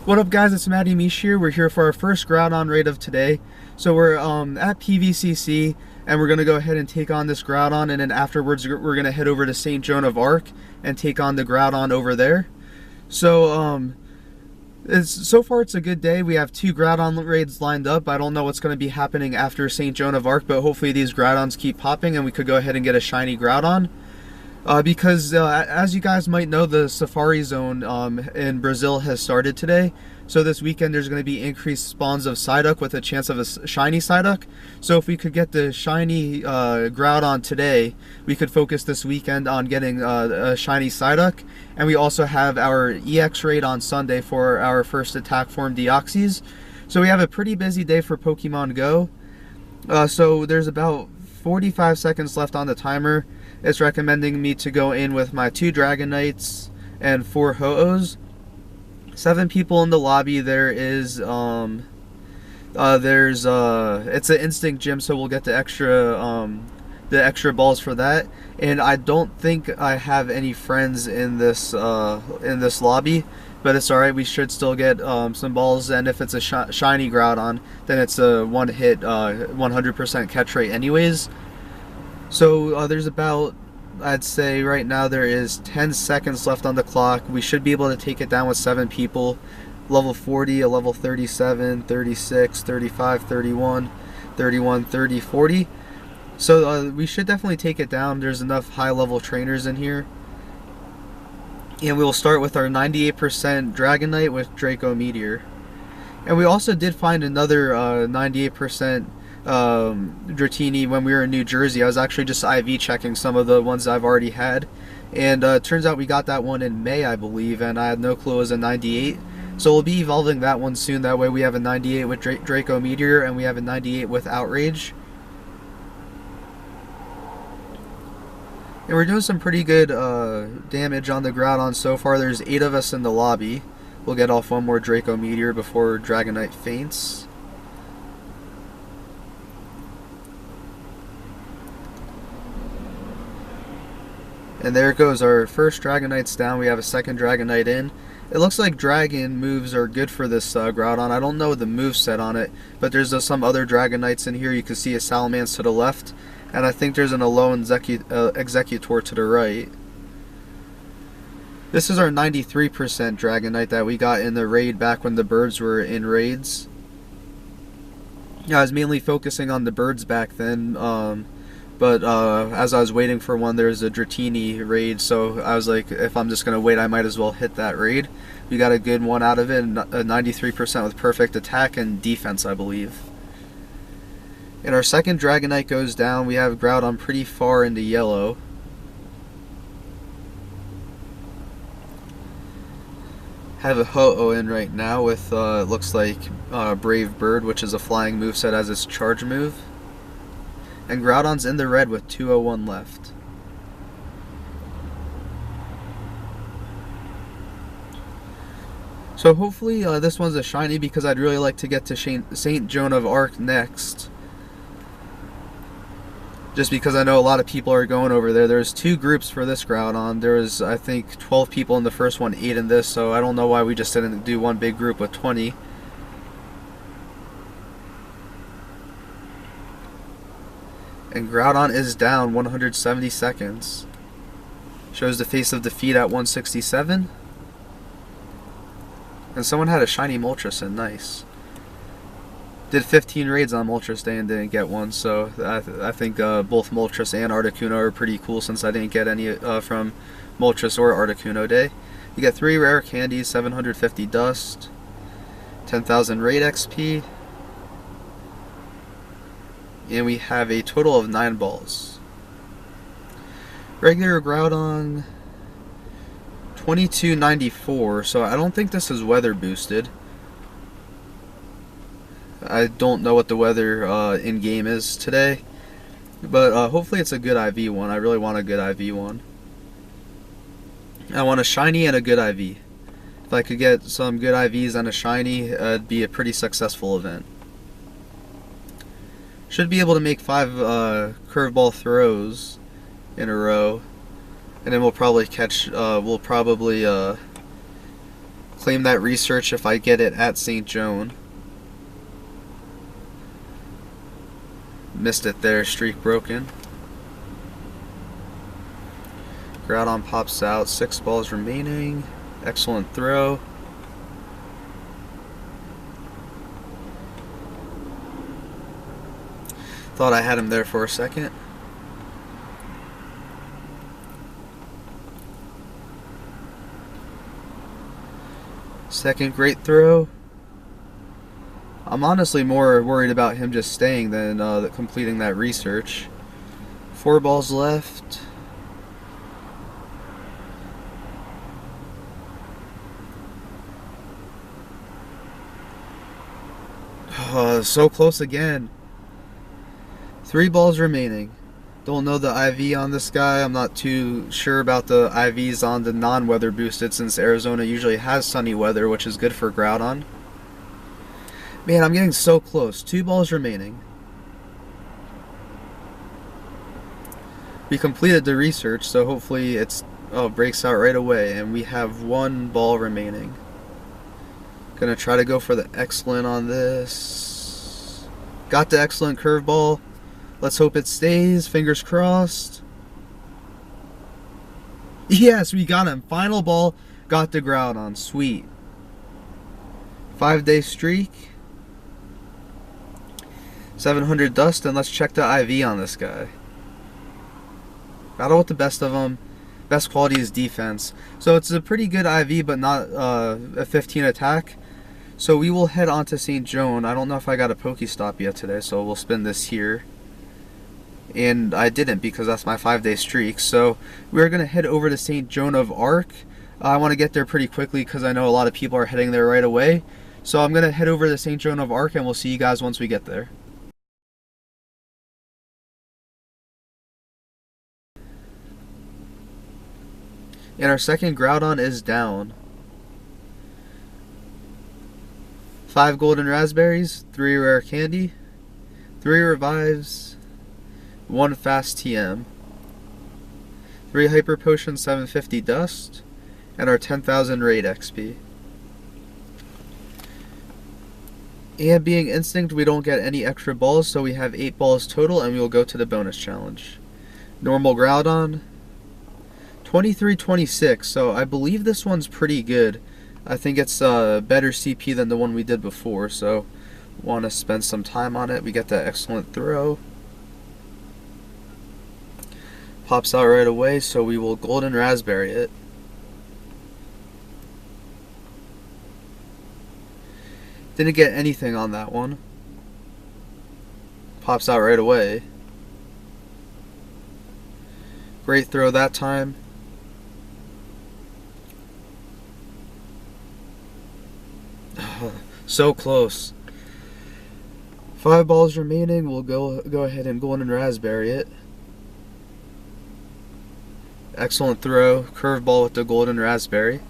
What up guys, it's Matty Mish here. We're here for our first Groudon raid of today. So we're at PVCC and we're going to go ahead and take on this Groudon, and then afterwards we're going to head over to St. Joan of Arc and take on the Groudon over there. So so far it's a good day. We have 2 Groudon raids lined up. I don't know what's going to be happening after St. Joan of Arc, but hopefully these Groudons keep popping and we could go ahead and get a shiny Groudon. Because as you guys might know, the Safari Zone in Brazil has started today. So this weekend there's going to be increased spawns of Psyduck with a chance of a shiny Psyduck. So if we could get the shiny Groudon today, we could focus this weekend on getting a shiny Psyduck. And we also have our EX raid on Sunday for our first attack form Deoxys. So we have a pretty busy day for Pokemon Go. So there's about 45 seconds left on the timer. It's recommending me to go in with my 2 Dragonites and 4 Ho-Ohs. 7 people in the lobby. There is it's an instinct gym, so we'll get the extra balls for that. And I don't think I have any friends in this lobby, but it's alright. We should still get some balls, and if it's a shiny Groudon, then it's a one hit 100% catch rate anyways. So there's about, I'd say right now there is 10 seconds left on the clock. We should be able to take it down with 7 people. Level 40, a level 37, 36, 35, 31, 31, 30, 40. So we should definitely take it down. There's enough high level trainers in here. And we will start with our 98% Dragonite with Draco Meteor. And we also did find another 98% Dratini when we were in New Jersey. I was actually just IV checking some of the ones I've already had, and turns out we got that one in May, I believe, and I had no clue it was a 98. So we'll be evolving that one soon. That way we have a 98 with Draco Meteor and we have a 98 with Outrage. And we're doing some pretty good damage on the Groudon so far. There's 8 of us in the lobby. We'll get off one more Draco Meteor before Dragonite faints. And there goes our first Dragonite's down. We have a second Dragonite in. It looks like Dragon moves are good for this Groudon. I don't know the moveset on it, but there's some other Dragonites in here. You can see a Salamence to the left, and I think there's an Alolan Executor to the right. This is our 93% Dragonite that we got in the raid back when the birds were in raids. Yeah, I was mainly focusing on the birds back then, but as I was waiting for one, there was a Dratini raid, so I was like, if I'm just going to wait, I might as well hit that raid. We got a good one out of it, a 93% with perfect attack and defense, I believe. And our second Dragonite goes down. We have Groudon pretty far into yellow. Have a Ho-Oh in right now with, looks like Brave Bird, which is a flying moveset as its charge move. And Groudon's in the red with 201 left. So hopefully this one's a shiny, because I'd really like to get to St. Joan of Arc next. Just because I know a lot of people are going over there. There's 2 groups for this Groudon. There was, I think, 12 people in the first one, 8 in this, so I don't know why we just didn't do one big group with 20. And Groudon is down 170 seconds. Shows the face of defeat at 167. And someone had a shiny Moltres in, nice. Did 15 raids on Moltres Day and didn't get one, so I think both Moltres and Articuno are pretty cool, since I didn't get any from Moltres or Articuno Day. You get 3 rare candies, 750 dust, 10,000 raid XP. And we have a total of 9 balls. Regular Groudon, 2294, so I don't think this is weather boosted. I don't know what the weather in-game is today, but hopefully it's a good IV one. I really want a good IV one. I want a shiny and a good IV. If I could get some good IVs and a shiny, it'd be a pretty successful event. Should be able to make 5 curveball throws in a row, and then we'll probably catch. claim that research if I get it at St. Joan. Missed it there, streak broken. Groudon pops out, 6 balls remaining. Excellent throw. Thought I had him there for a second. Second great throw. I'm honestly more worried about him just staying than completing that research. 4 balls left. So close again. 3 balls remaining. Don't know the IV on this guy. I'm not too sure about the IVs on the non-weather boosted, since Arizona usually has sunny weather, which is good for Groudon. Man, I'm getting so close. 2 balls remaining. We completed the research, so hopefully it's breaks out right away, and we have 1 ball remaining. Gonna try to go for the excellent on this. Got the excellent curveball. Let's hope it stays. Fingers crossed. Yes, we got him. Final ball. Got the Groudon. Sweet. 5-day streak. 700 dust, and let's check the IV on this guy. Battle with the best of them. Best quality is defense. So it's a pretty good IV, but not a 15 attack. So we will head on to St. Joan. I don't know if I got a Pokestop yet today, so we'll spin this here. And I didn't, because that's my 5-day streak. So we're going to head over to St. Joan of Arc. I want to get there pretty quickly because I know a lot of people are heading there right away. So I'm going to head over to St. Joan of Arc, and we'll see you guys once we get there. And our second Groudon is down. 5 golden raspberries, 3 rare candy, 3 revives, 1 fast TM, 3 hyper potions, 750 dust, and our 10,000 raid XP. And being instinct, we don't get any extra balls, so we have 8 balls total, and we will go to the bonus challenge. Normal Groudon, 2326, so I believe this one's pretty good. I think it's a better CP than the one we did before, so want to spend some time on it. We get that excellent throw. Pops out right away, so we will golden raspberry it. Didn't get anything on that one. Pops out right away. Great throw that time. So close. 5 balls remaining. We'll go ahead and golden raspberry it. Excellent throw. Curveball with the golden raspberry.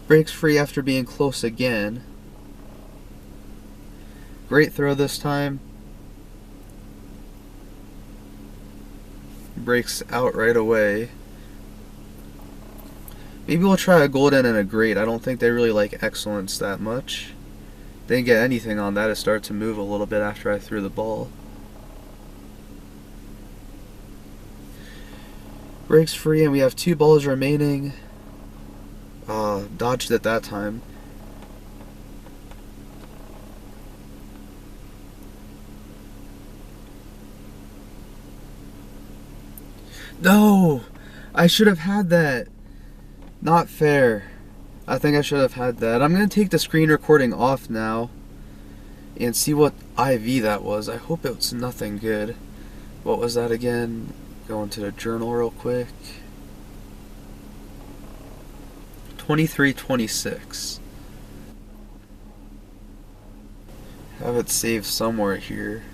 Breaks free after being close again. Great throw this time. Breaks out right away. Maybe we'll try a golden and a great. I don't think they really like excellence that much. Didn't get anything on that. It started to move a little bit after I threw the ball. Breaks free, and we have 2 balls remaining. Dodged it that time. No! I should have had that. Not fair. I think I should have had that. I'm going to take the screen recording off now and see what IV that was. I hope it's nothing good. What was that again? Go into the journal real quick. 2326. Have it saved somewhere here.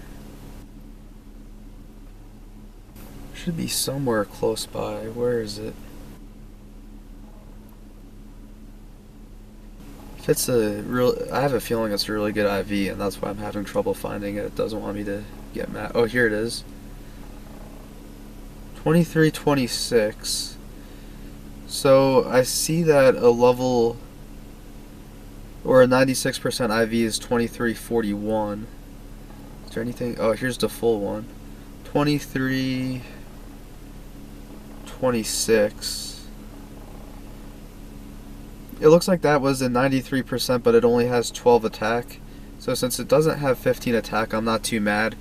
Should be somewhere close by. Where is it? If it's a real, I have a feeling it's a really good IV, and that's why I'm having trouble finding it. It doesn't want me to get mad. Oh, here it is. 2326. So I see that a level or a 96% IV is 2341. Is there anything? Oh, here's the full one. 2326. It looks like that was a 93%, but it only has 12 attack. So since it doesn't have 15 attack, I'm not too mad.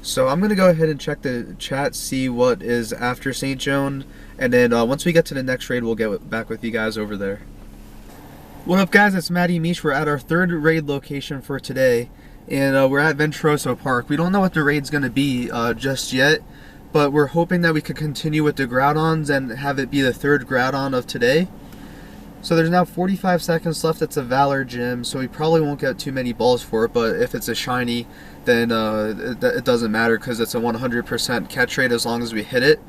So I'm going to go ahead and check the chat, see what is after St. Joan, and then once we get to the next raid, we'll get back with you guys over there. What up guys, it's Matty Mish. We're at our third raid location for today, and we're at Venturoso Park. We don't know what the raid's going to be just yet, but we're hoping that we could continue with the Groudons and have it be the third Groudon of today. So there's now 45 seconds left. It's a Valor gym, so we probably won't get too many balls for it, but if it's a shiny, then it doesn't matter because it's a 100% catch rate as long as we hit it.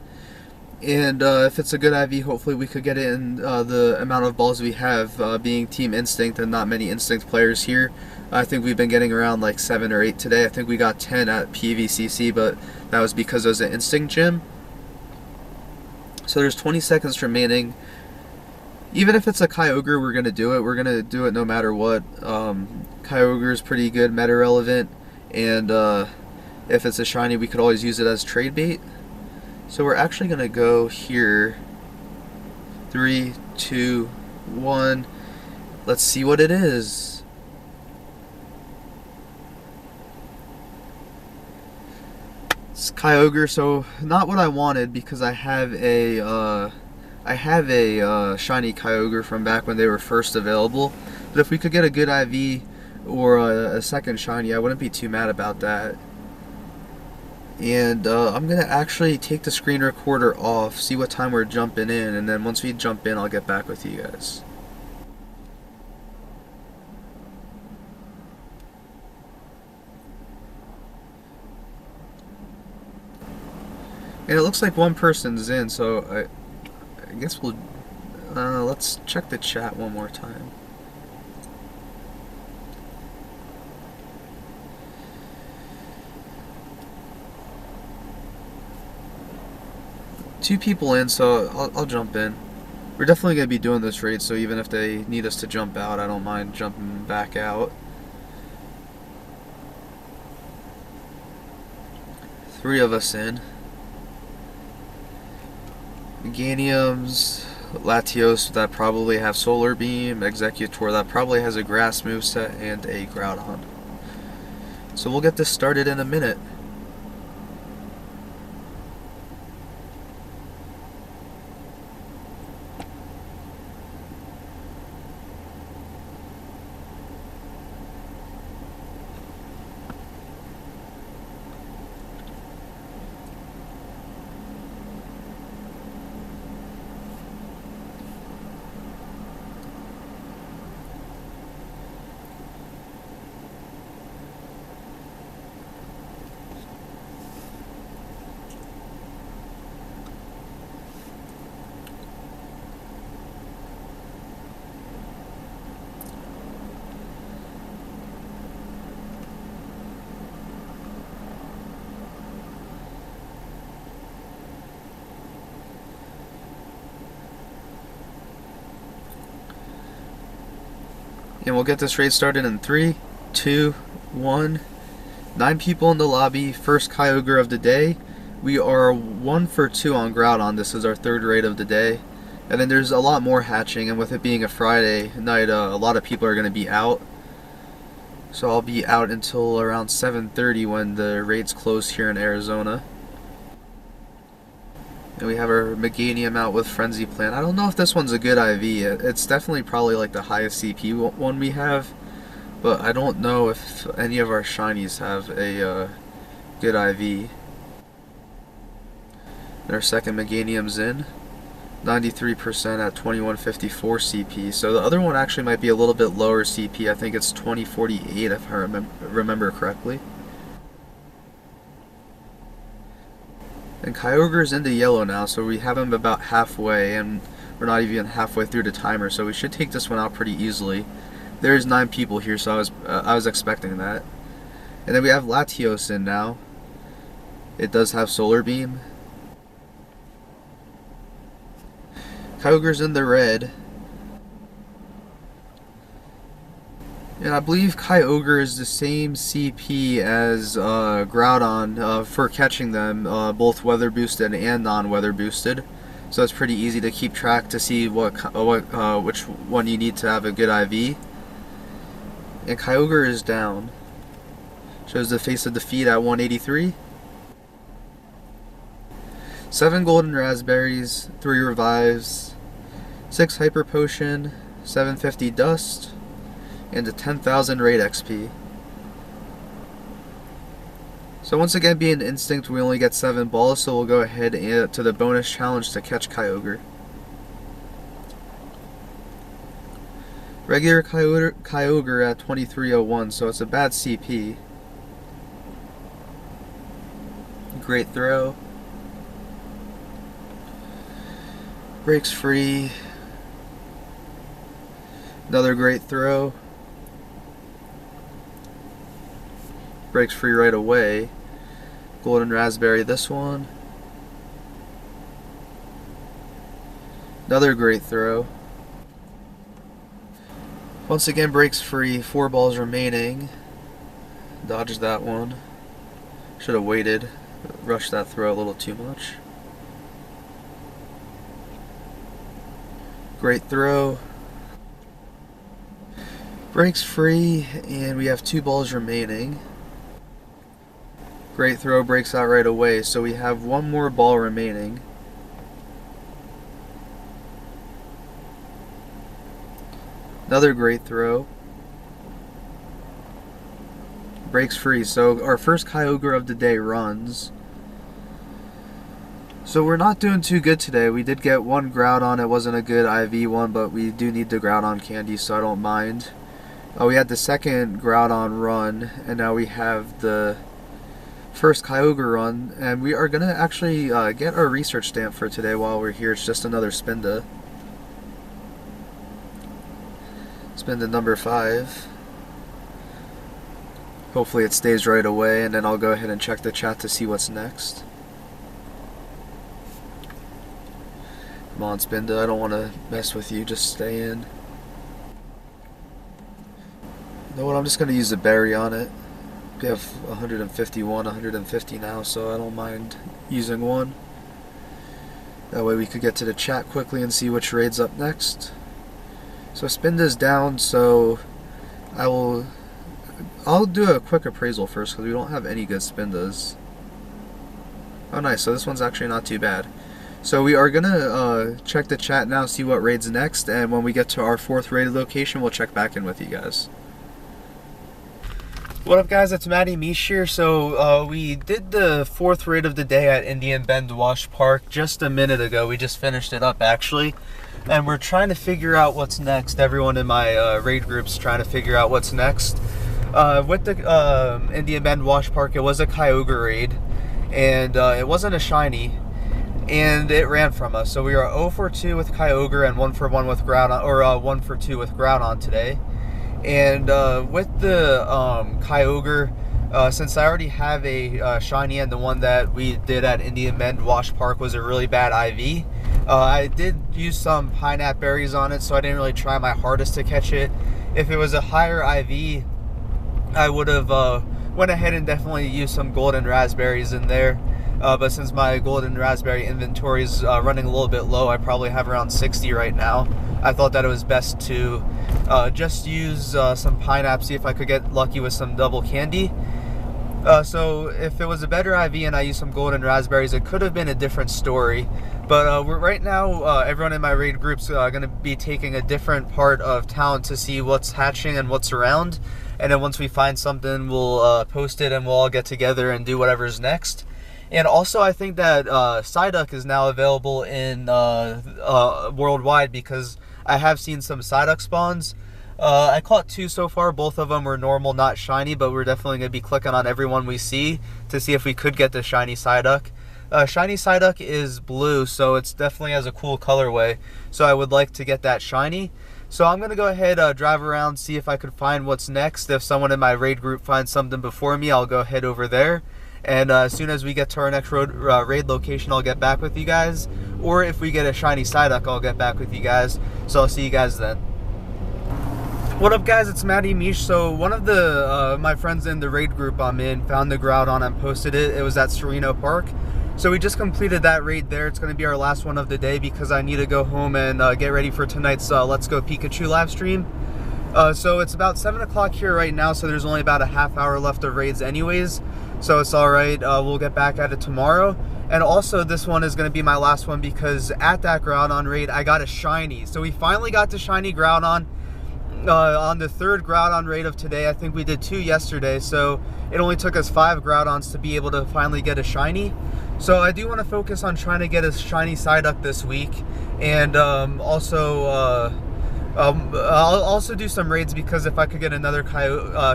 And if it's a good IV, hopefully we could get it in the amount of balls we have, being Team Instinct and not many Instinct players here. I think we've been getting around like 7 or 8 today. I think we got 10 at PVCC, but that was because it was an Instinct gym. So there's 20 seconds remaining. Even if it's a Kyogre, we're going to do it. We're going to do it no matter what. Kyogre is pretty good, meta relevant, and if it's a shiny, we could always use it as trade bait. So we're actually going to go here. 3, 2, 1. Let's see what it is. It's Kyogre, so not what I wanted because I have a shiny Kyogre from back when they were first available. But if we could get a good IV or a second shiny, I wouldn't be too mad about that. And I'm going to actually take the screen recorder off, see what time we're jumping in, and then once we jump in, I'll get back with you guys. And it looks like one person's in, so I guess we'll let's check the chat one more time. Two people in, so I'll jump in. We're definitely going to be doing this raid, so even if they need us to jump out, I don't mind jumping back out. 3 of us in. Meganiums, Latios that probably have Solar Beam, Executor that probably has a Grass moveset, and a Groudon. So we'll get this started in a minute. And we'll get this raid started in 3, 2, 1. 9 people in the lobby. First Kyogre of the day. We are 1 for 2 on Groudon. This is our third raid of the day. And then there's a lot more hatching, and with it being a Friday night, a lot of people are going to be out. So I'll be out until around 7:30 when the raids close here in Arizona. And we have our Meganium out with Frenzy Plant. I don't know if this one's a good IV. It's definitely probably like the highest CP one we have, but I don't know if any of our shinies have a good IV. And our second Meganium's in. 93% at 2154 CP. So the other one actually might be a little bit lower CP. I think it's 2048 if I remember correctly. And Kyogre's into yellow now, so we have him about halfway, and we're not even halfway through the timer, so we should take this one out pretty easily. There's 9 people here, so I was expecting that. And then we have Latios in now. It does have Solar Beam. Kyogre's in the red. And I believe Kyogre is the same CP as Groudon for catching them, both weather boosted and non-weather boosted. So it's pretty easy to keep track to see which one you need to have a good IV. And Kyogre is down. Shows the face of defeat at 183. 7 golden raspberries, 3 revives, 6 hyper potion, 750 dust, and a 10,000 raid XP. So once again, being instinct, we only get 7 balls, so we'll go ahead and to the bonus challenge to catch Kyogre. Regular Kyogre at 2301, so it's a bad CP. Great throw. Breaks free. Another great throw. Breaks free right away. Golden raspberry this one. Another great throw. Once again breaks free. 4 balls remaining. Dodged that one. Should have waited. Rushed that throw a little too much. Great throw. Breaks free, and we have 2 balls remaining. Great throw, breaks out right away, so we have 1 more ball remaining. Another great throw. Breaks free, so our first Kyogre of the day runs. So we're not doing too good today. We did get 1 Groudon. It wasn't a good IV one, but we do need the Groudon candy, so I don't mind. We had the second Groudon run, and now we have the first Kyogre run, and we are going to actually get our research stamp for today while we're here. It's just another Spinda. Spinda number 5. Hopefully it stays right away, and then I'll go ahead and check the chat to see what's next. Come on, Spinda, I don't want to mess with you, just stay in. You know what, I'm just going to use a berry on it. We have 151, 150 now, so I don't mind using one. That way we could get to the chat quickly and see which raid's up next. So Spinda's down, so I'll do a quick appraisal first because we don't have any good Spindas. Oh nice, so this one's actually not too bad. So we are going to check the chat now, see what raid's next, and when we get to our 4th raid location, we'll check back in with you guys. What up guys, it's Matty Mish here. So we did the 4th raid of the day at Indian Bend Wash Park just a minute ago. We just finished it up actually. And we're trying to figure out what's next. Everyone in my raid group's trying to figure out what's next. With the Indian Bend Wash Park, it was a Kyogre raid. And it wasn't a shiny. And it ran from us. So we are 0 for 2 with Kyogre and 1 for 1 with Groudon, or 1 for 2 with Groudon today. And with the Kyogre, since I already have a shiny, and the one that we did at Indian Bend Wash Park was a really bad IV, I did use some pineapple berries on it, so I didn't really try my hardest to catch it. If it was a higher IV, I would have went ahead and definitely used some golden raspberries in there. But since my golden raspberry inventory is running a little bit low, I probably have around 60 right now. I thought that it was best to just use some pineapple, see if I could get lucky with some double candy. So if it was a better IV and I used some golden raspberries, it could have been a different story. But right now, everyone in my raid group's going to be taking a different part of town to see what's hatching and what's around. And then once we find something, we'll post it and we'll all get together and do whatever's next. And also, I think that Psyduck is now available in worldwide, because I have seen some Psyduck spawns. I caught 2 so far. Both of them were normal, not shiny, but we're definitely going to be clicking on everyone we see to see if we could get the shiny Psyduck. Shiny Psyduck is blue, so it's definitely has a cool colorway. So I would like to get that shiny. So I'm going to go ahead, drive around, see if I could find what's next. If someone in my raid group finds something before me, I'll go head over there. And as soon as we get to our next raid location, I'll get back with you guys. or if we get a shiny Psyduck, I'll get back with you guys. So I'll see you guys then. What up, guys? It's Matty Mish. So one of the my friends in the raid group I'm in found the Groudon and posted it. It was at Sereno Park. So we just completed that raid there. It's going to be our last one of the day because I need to go home and get ready for tonight's Let's Go Pikachu live stream. So it's about 7 o'clock here right now, so there's only about a half hour left of raids anyways. So it's alright, we'll get back at it tomorrow. And also this one is going to be my last one because at that Groudon raid I got a shiny. So we finally got the shiny Groudon on the third Groudon raid of today. I think we did 2 yesterday, so it only took us 5 Groudons to be able to finally get a shiny. So I do want to focus on trying to get a shiny Psyduck this week, and I'll also do some raids because if I could get another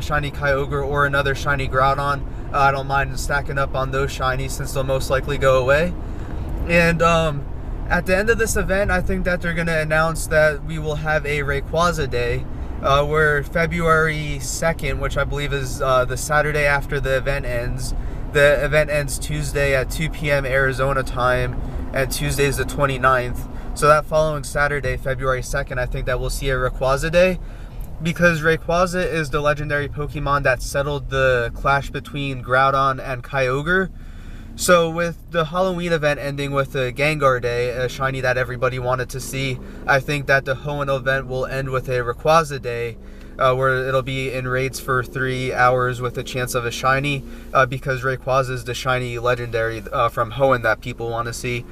shiny Kyogre or another shiny Groudon, I don't mind stacking up on those shinies since they'll most likely go away. And at the end of this event, I think that they're going to announce that we will have a Rayquaza Day, where February 2nd, which I believe is the Saturday after the event ends. The event ends Tuesday at 2 p.m. Arizona time, and Tuesday is the 29th. So that following Saturday, February 2nd, I think that we'll see a Rayquaza Day, because Rayquaza is the legendary Pokemon that settled the clash between Groudon and Kyogre. So with the Halloween event ending with the Gengar Day, a shiny that everybody wanted to see, I think that the Hoenn event will end with a Rayquaza Day, where it'll be in raids for 3 hours with a chance of a shiny, because Rayquaza is the shiny legendary from Hoenn that people want to see.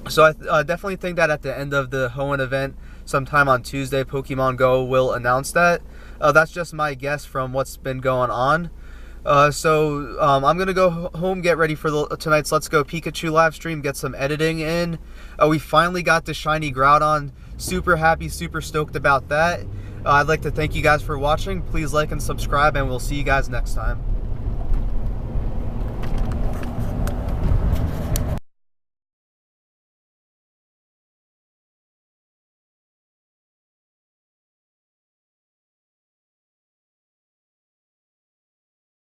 So I definitely think that at the end of the Hoenn event, sometime on Tuesday, Pokemon Go will announce that. That's just my guess from what's been going on. So I'm going to go home, get ready for tonight's Let's Go Pikachu live stream, get some editing in. We finally got the shiny Groudon. Super happy, super stoked about that. I'd like to thank you guys for watching. Please like and subscribe, and we'll see you guys next time.